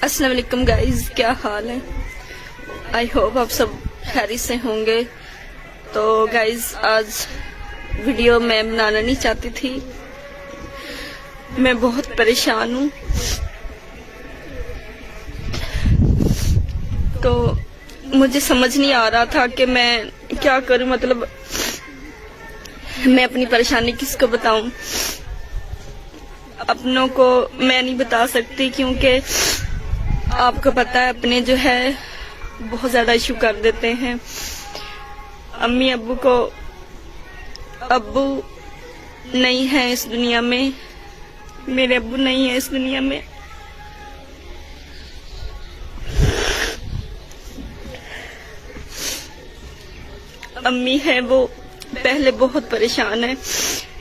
अस्सलाम वालेकुम गाइस, क्या हाल है। आई होप आप सब खैरियत से होंगे। तो गाइस आज वीडियो मैं बनाना नहीं चाहती थी, मैं बहुत परेशान हूँ। तो मुझे समझ नहीं आ रहा था कि मैं क्या करूँ, मतलब मैं अपनी परेशानी किसको बताऊं। अपनों को मैं नहीं बता सकती क्योंकि आपको पता है अपने जो है बहुत ज्यादा इशू कर देते हैं। अम्मी अब्बू को अब्बू नहीं है इस दुनिया में, मेरे अब्बू नहीं है इस दुनिया में। अम्मी है वो पहले बहुत परेशान है,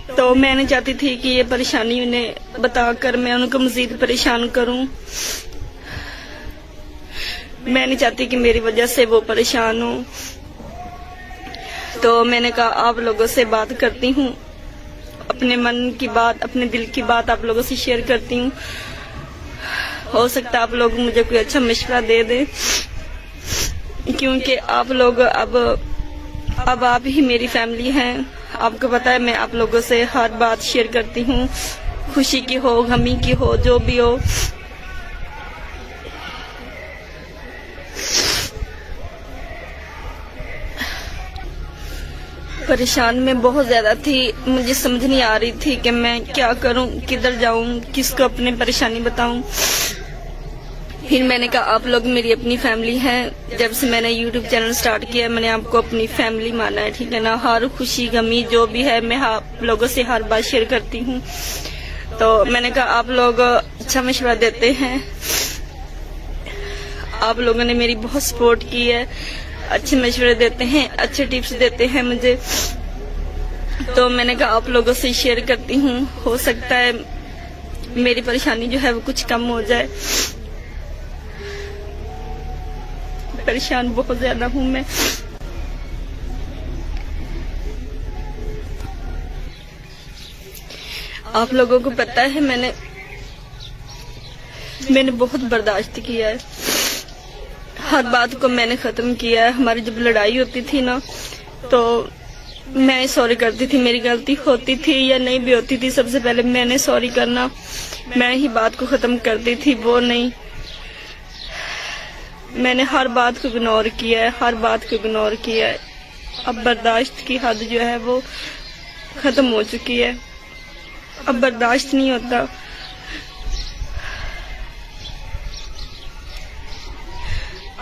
तो मैं नहीं चाहती थी कि ये परेशानी उन्हें बताकर मैं उनको मजीद परेशान करूं। मैं नहीं चाहती कि मेरी वजह से वो परेशान हो। तो मैंने कहा आप लोगों से बात करती हूँ, अपने मन की बात, अपने दिल की बात आप लोगों से शेयर करती हूँ। हो सकता है आप लोग मुझे कोई अच्छा मशवरा दे दे, क्योंकि आप लोग अब आप ही मेरी फैमिली हैं। आपको पता है मैं आप लोगों से हर बात शेयर करती हूँ, खुशी की हो, गमी की हो, जो भी हो। परेशान मैं बहुत ज्यादा थी, मुझे समझ नहीं आ रही थी कि मैं क्या करूं, किधर जाऊं, किसको अपनी परेशानी बताऊं। फिर मैंने कहा आप लोग मेरी अपनी फैमिली हैं। जब से मैंने YouTube चैनल स्टार्ट किया मैंने आपको अपनी फैमिली माना है, ठीक है ना। हर खुशी गमी जो भी है मैं आप लोगों से हर बात शेयर करती हूँ। तो मैंने कहा आप लोग अच्छा मशवरा देते हैं, आप लोगों ने मेरी बहुत सपोर्ट की है, अच्छे मशवरे देते हैं, अच्छे टिप्स देते हैं मुझे। तो मैंने कहा आप लोगों से शेयर करती हूँ, हो सकता है मेरी परेशानी जो है वो कुछ कम हो जाए। परेशान बहुत ज्यादा हूँ मैं। आप लोगों को पता है मैंने बहुत बर्दाश्त किया है, हर बात को मैंने खत्म किया है। हमारी जब लड़ाई होती थी ना तो मैं सॉरी करती थी, मेरी गलती होती थी या नहीं भी होती थी, सबसे पहले मैंने सॉरी करना, मैं ही बात को खत्म करती थी, वो नहीं। मैंने हर बात को इग्नोर किया है, हर बात को इग्नोर किया है। अब बर्दाश्त की हद जो है वो खत्म हो चुकी है, अब बर्दाश्त नहीं होता।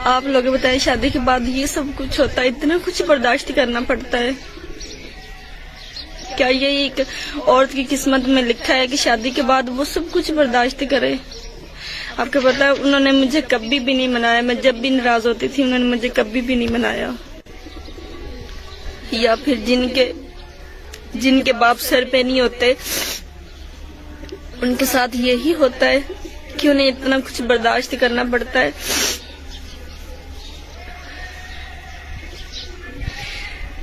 आप लोग बताएं शादी के बाद ये सब कुछ होता है, इतना कुछ बर्दाश्त करना पड़ता है। क्या ये एक औरत की किस्मत में लिखा है कि शादी के बाद वो सब कुछ बर्दाश्त करे। आपको पता है उन्होंने मुझे कभी भी नहीं मनाया, मैं जब भी नाराज होती थी उन्होंने मुझे कभी भी नहीं मनाया। या फिर जिनके बाप सर पे नहीं होते उनके साथ यही होता है कि उन्हें इतना कुछ बर्दाश्त करना पड़ता है।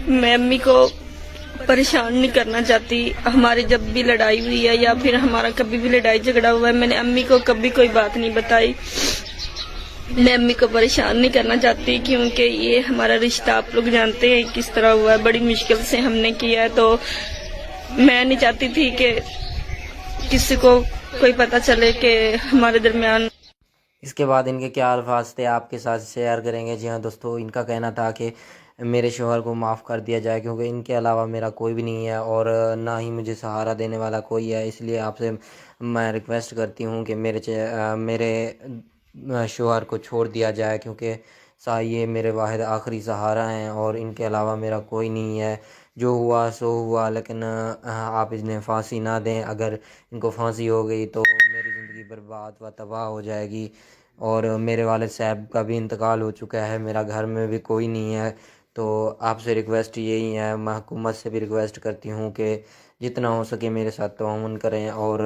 मैं अम्मी को परेशान नहीं करना चाहती। हमारी जब भी लड़ाई हुई है या फिर हमारा कभी भी लड़ाई झगड़ा हुआ है मैंने अम्मी को कभी कोई बात नहीं बताई। मैं अम्मी को परेशान नहीं करना चाहती क्योंकि ये हमारा रिश्ता आप लोग जानते हैं किस तरह हुआ है, बड़ी मुश्किल से हमने किया है। तो मैं नहीं चाहती थी कि किसी को कोई पता चले कि हमारे दरमियान। इसके बाद इनके क्या अल्फाज थे आपके साथ शेयर करेंगे। जी हाँ दोस्तों, इनका कहना था कि मेरे शोहर को माफ़ कर दिया जाए क्योंकि इनके अलावा मेरा कोई भी नहीं है और ना ही मुझे सहारा देने वाला कोई है। इसलिए आपसे मैं रिक्वेस्ट करती हूँ कि मेरे शोहर को छोड़ दिया जाए क्योंकि ये मेरे वाहिद आखिरी सहारा हैं और इनके अलावा मेरा कोई नहीं है। जो हुआ सो हुआ, लेकिन आप इन्हें फांसी ना दें। अगर इनको फांसी हो गई तो मेरी ज़िंदगी बर्बाद व तबाह हो जाएगी और मेरे वालिद साहब का भी इंतकाल हो चुका है, मेरा घर में भी कोई नहीं है। तो आपसे रिक्वेस्ट यही है, मैं हुकूमत से भी रिक्वेस्ट करती हूँ कि जितना हो सके मेरे साथ ताउन करें और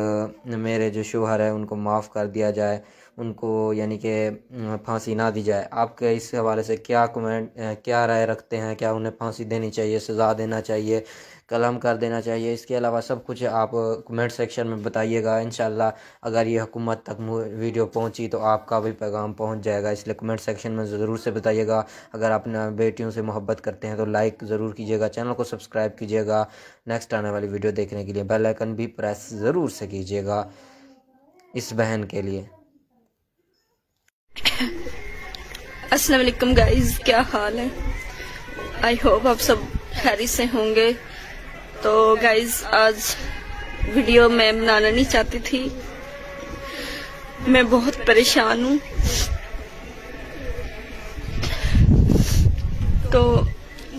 मेरे जो शोहर है उनको माफ़ कर दिया जाए, उनको यानी कि फांसी ना दी जाए। आपके इस हवाले से क्या राय रखते हैं? क्या उन्हें फांसी देनी चाहिए, सज़ा देना चाहिए? कलम कर देना चाहिए। इसके अलावा सब कुछ आप कमेंट सेक्शन में बताइएगा। इंशाल्लाह अगर ये हुकूमत तक वीडियो पहुंची तो आपका भी पैगाम पहुंच जाएगा, इसलिए कमेंट सेक्शन में ज़रूर से बताइएगा। अगर अपने बेटियों से मोहब्बत करते हैं तो लाइक ज़रूर कीजिएगा, चैनल को सब्सक्राइब कीजिएगा। नेक्स्ट आने वाली वीडियो देखने के लिए बेल आइकन भी प्रेस ज़रूर से कीजिएगा इस बहन के लिए। अस्सलाम वालेकुम गाइस, क्या हाल है? आई होप आप सब खैरियत से होंगे। तो गाइस आज वीडियो मैं बनाना नहीं चाहती थी, मैं बहुत परेशान हूँ। तो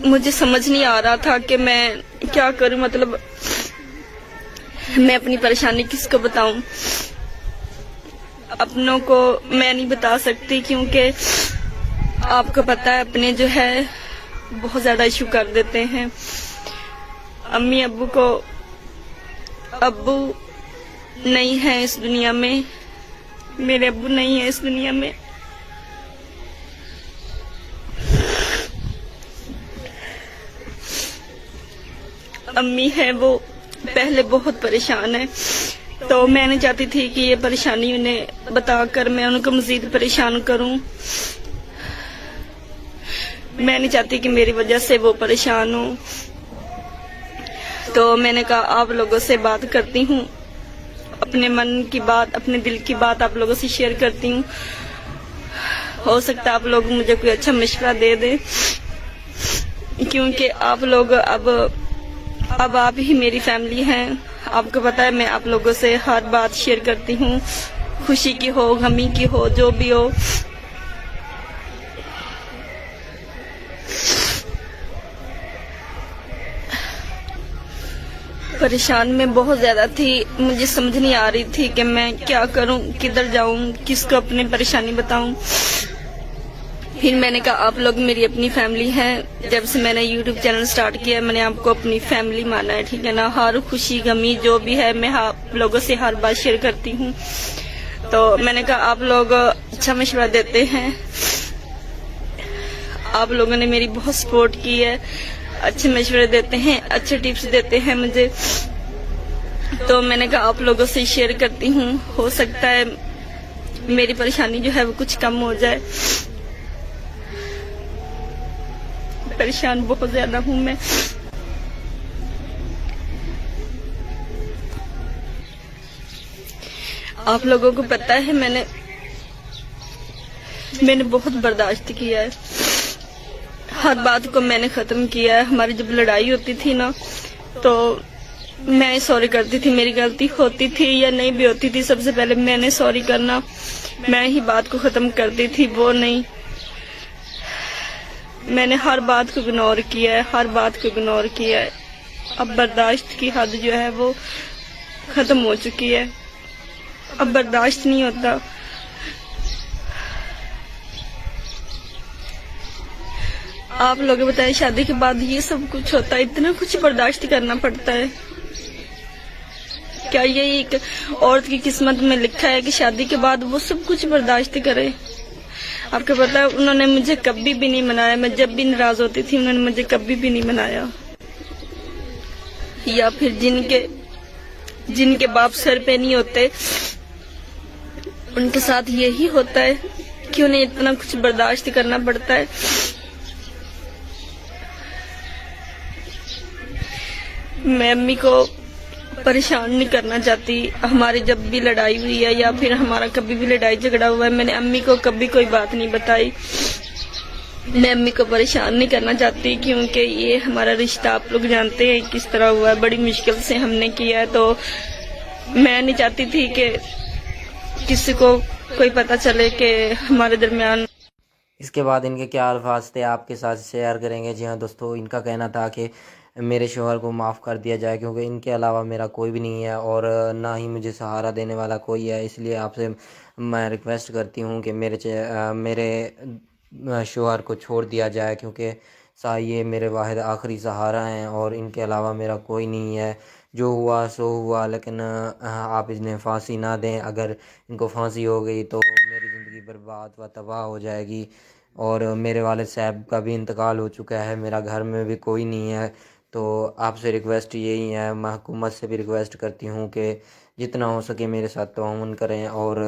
मुझे समझ नहीं आ रहा था कि मैं क्या करूँ, मतलब मैं अपनी परेशानी किसको बताऊं। अपनों को मैं नहीं बता सकती क्योंकि आपको पता है अपने जो है बहुत ज्यादा इशू कर देते हैं। अम्मी अब्बू को अब्बू नहीं है इस दुनिया में, मेरे अब्बू नहीं है इस दुनिया में। अम्मी है वो पहले बहुत परेशान है, तो मैं नहीं चाहती थी कि ये परेशानी उन्हें बताकर मैं उनको मजीद परेशान करूं। मैं नहीं चाहती कि मेरी वजह से वो परेशान हो। तो मैंने कहा आप लोगों से बात करती हूँ, अपने मन की बात, अपने दिल की बात आप लोगों से शेयर करती हूँ। हो सकता है आप लोग मुझे कोई अच्छा मशवरा दे दें, क्योंकि आप लोग अब आप ही मेरी फैमिली हैं। आपको पता है मैं आप लोगों से हर बात शेयर करती हूँ, खुशी की हो, गमी की हो, जो भी हो। परेशान मैं बहुत ज्यादा थी, मुझे समझ नहीं आ रही थी कि मैं क्या करूं, किधर जाऊं, किसको अपनी परेशानी बताऊं। फिर मैंने कहा आप लोग मेरी अपनी फैमिली हैं। जब से मैंने YouTube चैनल स्टार्ट किया मैंने आपको अपनी फैमिली माना है, ठीक है ना। हर खुशी गमी जो भी है मैं आप लोगों से हर बात शेयर करती हूँ। तो मैंने कहा आप लोग अच्छा मशवरा देते हैं, आप लोगों ने मेरी बहुत सपोर्ट की है, अच्छे मशवरे देते हैं, अच्छे टिप्स देते हैं मुझे। तो मैंने कहा आप लोगों से शेयर करती हूँ, हो सकता है मेरी परेशानी जो है वो कुछ कम हो जाए। परेशान बहुत ज्यादा हूँ मैं। आप लोगों को पता है मैंने बहुत बर्दाश्त किया है, हर बात को मैंने खत्म किया है। हमारी जब लड़ाई होती थी ना तो मैं सॉरी करती थी, मेरी गलती होती थी या नहीं भी होती थी, सबसे पहले मैंने सॉरी करना, मैं ही बात को खत्म करती थी, वो नहीं। मैंने हर बात को इग्नोर किया है, हर बात को इग्नोर किया है। अब बर्दाश्त की हद जो है वो खत्म हो चुकी है, अब बर्दाश्त नहीं होता। आप लोग बताएं शादी के बाद ये सब कुछ होता है, इतना कुछ बर्दाश्त करना पड़ता है। क्या ये एक औरत की किस्मत में लिखा है कि शादी के बाद वो सब कुछ बर्दाश्त करे? आपको पता है उन्होंने मुझे कभी भी नहीं मनाया, मैं जब भी नाराज होती थी उन्होंने मुझे कभी भी नहीं मनाया। या फिर जिनके बाप सर पे नहीं होते उनके साथ यही होता है कि उन्हें इतना कुछ बर्दाश्त करना पड़ता है। मैं अम्मी को परेशान नहीं करना चाहती। हमारी जब भी लड़ाई हुई है या फिर हमारा कभी भी लड़ाई झगड़ा हुआ है मैंने अम्मी को कभी कोई बात नहीं बताई। मैं अम्मी को परेशान नहीं करना चाहती क्योंकि ये हमारा रिश्ता आप लोग जानते हैं किस तरह हुआ है, बड़ी मुश्किल से हमने किया है। तो मैं नहीं चाहती थी कि किसी को कोई पता चले कि हमारे दरमियान। इसके बाद इनके क्या अल्फाज थे आपके साथ शेयर करेंगे। जी हाँ दोस्तों, इनका कहना था कि मेरे शोहर को माफ़ कर दिया जाए क्योंकि इनके अलावा मेरा कोई भी नहीं है और ना ही मुझे सहारा देने वाला कोई है। इसलिए आपसे मैं रिक्वेस्ट करती हूँ कि मेरे शोहर को छोड़ दिया जाए क्योंकि ये मेरे वाहिद आखिरी सहारा हैं और इनके अलावा मेरा कोई नहीं है। जो हुआ सो हुआ, लेकिन आप इन्हें फांसी ना दें। अगर इनको फांसी हो गई तो मेरी ज़िंदगी बर्बाद व तबाह हो जाएगी और मेरे वालिद साहब का भी इंतकाल हो चुका है, मेरा घर में भी कोई नहीं है। तो आपसे रिक्वेस्ट यही है, मैं हुकूमत से भी रिक्वेस्ट करती हूँ कि जितना हो सके मेरे साथ ताउन करें और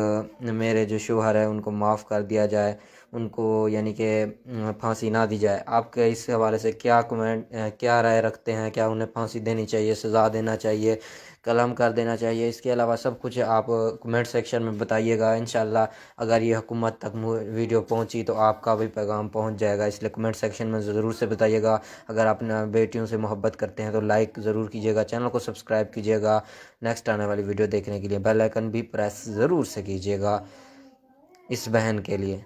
मेरे जो शोहर है उनको माफ़ कर दिया जाए, उनको यानी कि फांसी ना दी जाए। आपके इस हवाले से क्या कमेंट, क्या राय रखते हैं? क्या उन्हें फांसी देनी चाहिए, सज़ा देना चाहिए, कलम कर देना चाहिए? इसके अलावा सब कुछ आप कमेंट सेक्शन में बताइएगा। इंशाल्लाह अगर ये हुकूमत तक वीडियो पहुंची तो आपका भी पैगाम पहुंच जाएगा, इसलिए कमेंट सेक्शन में ज़रूर से बताइएगा। अगर आप अपने बेटियों से मोहब्बत करते हैं तो लाइक ज़रूर कीजिएगा, चैनल को सब्सक्राइब कीजिएगा। नेक्स्ट आने वाली वीडियो देखने के लिए बेल आइकन भी प्रेस ज़रूर से कीजिएगा इस बहन के लिए।